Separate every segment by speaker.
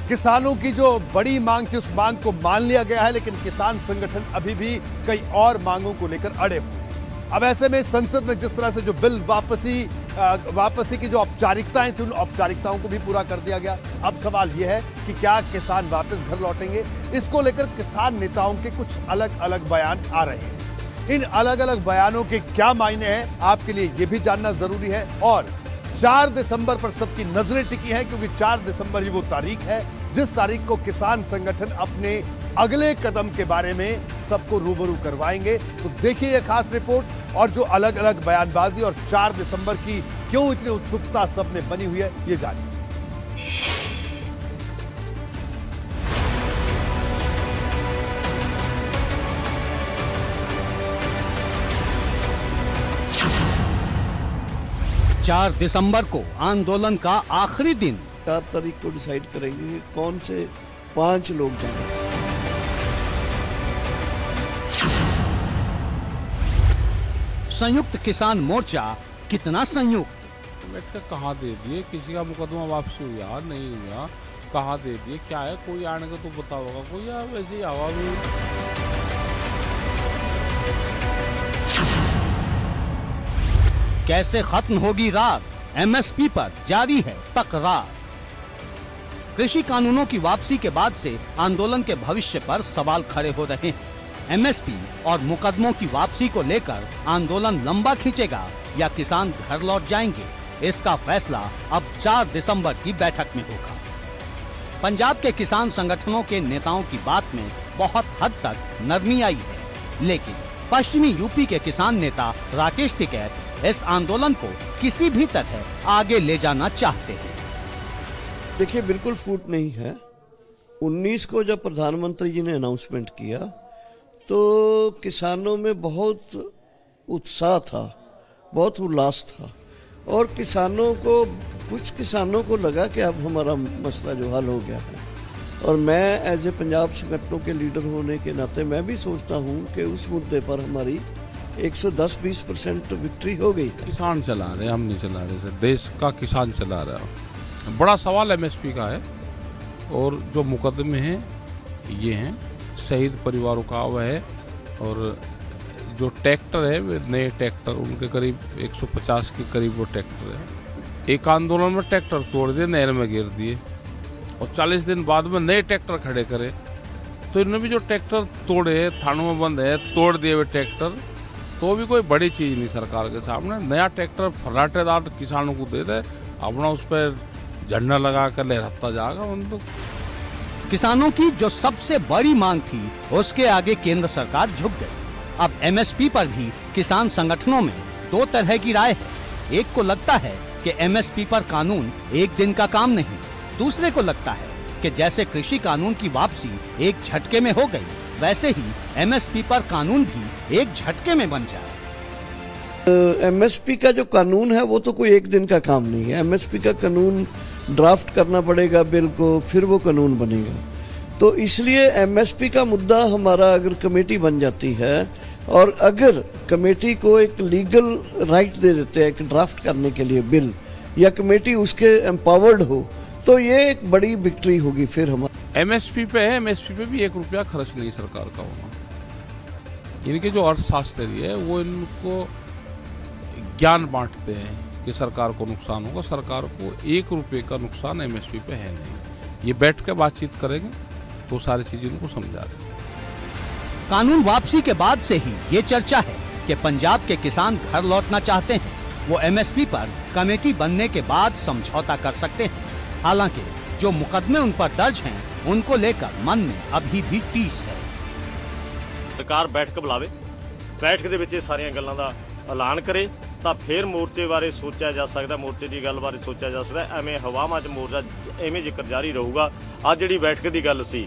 Speaker 1: किसानों की जो बड़ी मांग थी उस मांग को मान लिया गया है, लेकिन किसान संगठन अभी भी कई और मांगों को लेकर अड़े हुए हैं। अब ऐसे में संसद में जिस तरह से जो बिल वापसी की जो औपचारिकताएं थी, उन औपचारिकताओं को भी पूरा कर दिया गया। अब सवाल यह है कि क्या किसान वापस घर लौटेंगे? इसको लेकर किसान नेताओं के कुछ अलग अलग बयान आ रहे हैं। इन अलग अलग बयानों के क्या मायने हैं, आपके लिए यह भी जानना जरूरी है। और 4 दिसंबर पर सबकी नजरें टिकी हैं, क्योंकि 4 दिसंबर ही वो तारीख है जिस तारीख को किसान संगठन अपने अगले कदम के बारे में सबको रूबरू करवाएंगे। तो देखिए यह खास रिपोर्ट और जो अलग अलग बयानबाजी और 4 दिसंबर की क्यों इतनी उत्सुकता सब में बनी हुई है, ये जानिए।
Speaker 2: चार दिसंबर को आंदोलन का आखिरी दिन।
Speaker 3: 4 तारीख को डिसाइड करेंगे कि कौन से 5 लोग जाएंगे।
Speaker 2: संयुक्त किसान मोर्चा कितना संयुक्त?
Speaker 4: बैठकर कहाँ दे दिए, किसी का मुकदमा वापस हुआ नहीं हुआ, कहाँ दे दिए, क्या है, कोई आने का तो पता होगा, कोई वैसे ही हवा भी।
Speaker 2: कैसे खत्म होगी रात? एमएसपी पर जारी है तकरार। कृषि कानूनों की वापसी के बाद से आंदोलन के भविष्य पर सवाल खड़े हो रहे हैं। एमएसपी और मुकदमों की वापसी को लेकर आंदोलन लंबा खींचेगा या किसान घर लौट जाएंगे, इसका फैसला अब 4 दिसंबर की बैठक में होगा। पंजाब के किसान संगठनों के नेताओं की बात में बहुत हद तक नरमी आई है, लेकिन पश्चिमी यूपी के किसान नेता राकेश टिकैत इस आंदोलन को किसी भी तरह आगे ले जाना चाहते हैं।
Speaker 3: देखिए, बिल्कुल फूट नहीं है। 19 को जब प्रधानमंत्री जी ने अनाउंसमेंट किया तो किसानों में बहुत उत्साह था, बहुत उल्लास था, और कुछ किसानों को लगा कि अब हमारा मसला जो हल हो गया है। और मैं एज ए पंजाब संगठनों के लीडर होने के नाते मैं भी सोचता हूं कि उस मुद्दे पर हमारी 110-20% विक्ट्री हो गई।
Speaker 4: किसान चला रहे, हम नहीं चला रहे सर, देश का किसान चला रहा है। बड़ा सवाल एमएसपी का है, और जो मुकदमे हैं ये हैं शहीद परिवारों का वह है, और जो ट्रैक्टर है वे नए ट्रैक्टर, उनके करीब 150 के करीब वो ट्रैक्टर है। एक आंदोलन में ट्रैक्टर तोड़ दिए, नहर में गिर दिए, और 40 दिन बाद में नए ट्रैक्टर खड़े करे। तो इन्होंने भी जो ट्रैक्टर तोड़े, थानों में बंद है, तोड़ दिए हुए ट्रैक्टर, तो भी कोई बड़ी चीज नहीं सरकार के सामने। नया ट्रैक्टर फर्राटेदार किसानों को दे दे, अपना उस पर झंडा लगा कर लहराता जाएगा। तो
Speaker 2: किसानों की जो सबसे बड़ी मांग थी उसके आगे केंद्र सरकार झुक गई। अब एमएसपी पर भी किसान संगठनों में 2 तरह की राय है। एक को लगता है कि एमएसपी पर कानून एक दिन का काम नहीं, दूसरे को लगता है कि जैसे कृषि कानून की वापसी एक झटके में हो गई, वैसे ही एमएसपी पर कानून भी एक झटके में बन जाए।
Speaker 3: एमएसपी का जो कानून है वो तो कोई एक दिन का काम नहीं है। एमएसपी का कानून ड्राफ्ट करना पड़ेगा बिल को, फिर वो कानून बनेगा। तो इसलिए एमएसपी का मुद्दा हमारा अगर कमेटी बन जाती है और अगर कमेटी को एक लीगल राइट दे देते हैं एक ड्राफ्ट करने के लिए बिल, या कमेटी उसके एम्पावर्ड हो, तो ये एक बड़ी विक्ट्री होगी। फिर हमारा
Speaker 4: एमएसपी पे है, एमएसपी पे भी 1 रुपया खर्च नहीं सरकार का होगा। इनके जो अर्थशास्त्री है वो इनको ज्ञान बांटते हैं कि सरकार को नुकसान होगा। सरकार को 1 रुपये का नुकसान एमएसपी पे है नहीं। ये बैठ के बातचीत करेंगे तो सारी चीजें उनको समझा देंगे।
Speaker 2: कानून वापसी के बाद से ही ये चर्चा है कि पंजाब के किसान घर लौटना चाहते हैं। वो एमएसपी पर कमेटी बनने के बाद समझौता कर सकते हैं। हालांकि जो मुकदमे उन पर दर्ज हैं, उनको लेकर मन में अभी भी टीस है।
Speaker 5: सरकार बैठक बुलावे, बैठक ਦੇ ਵਿੱਚ ਸਾਰੀਆਂ ਗੱਲਾਂ ਦਾ ਐਲਾਨ ਕਰੇ ਤਾਂ ਫਿਰ ਮੋਰਚੇ ਬਾਰੇ ਸੋਚਿਆ ਜਾ ਸਕਦਾ, ਮੋਰਚੇ ਦੀ ਗੱਲ ਬਾਰੇ ਸੋਚਿਆ ਜਾ ਸਕਦਾ। ਐਵੇਂ ਹਵਾਵਾਂ 'ਚ ਮੋਰਚਾ ਐਵੇਂ ਜ਼ਿਕਰ ਜਾਰੀ ਰਹੂਗਾ। ਅੱਜ ਜਿਹੜੀ बैठक ਦੀ ਗੱਲ ਸੀ।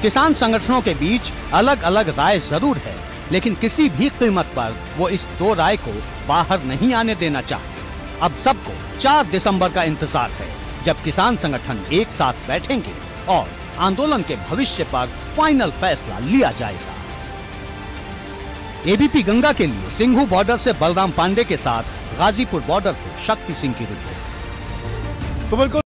Speaker 2: किसान संगठनों के बीच अलग अलग राय जरूर है, लेकिन किसी भी कीमत पर वो इस 2 राय को बाहर नहीं आने देना चाहते। अब सबको 4 दिसंबर का इंतजार है, जब किसान संगठन एक साथ बैठेंगे और आंदोलन के भविष्य पर फाइनल फैसला लिया जाएगा। एबीपी गंगा के लिए सिंघू बॉर्डर से बलराम पांडे के साथ गाजीपुर बॉर्डर से शक्ति सिंह की रिपोर्ट।
Speaker 1: तो बिल्कुल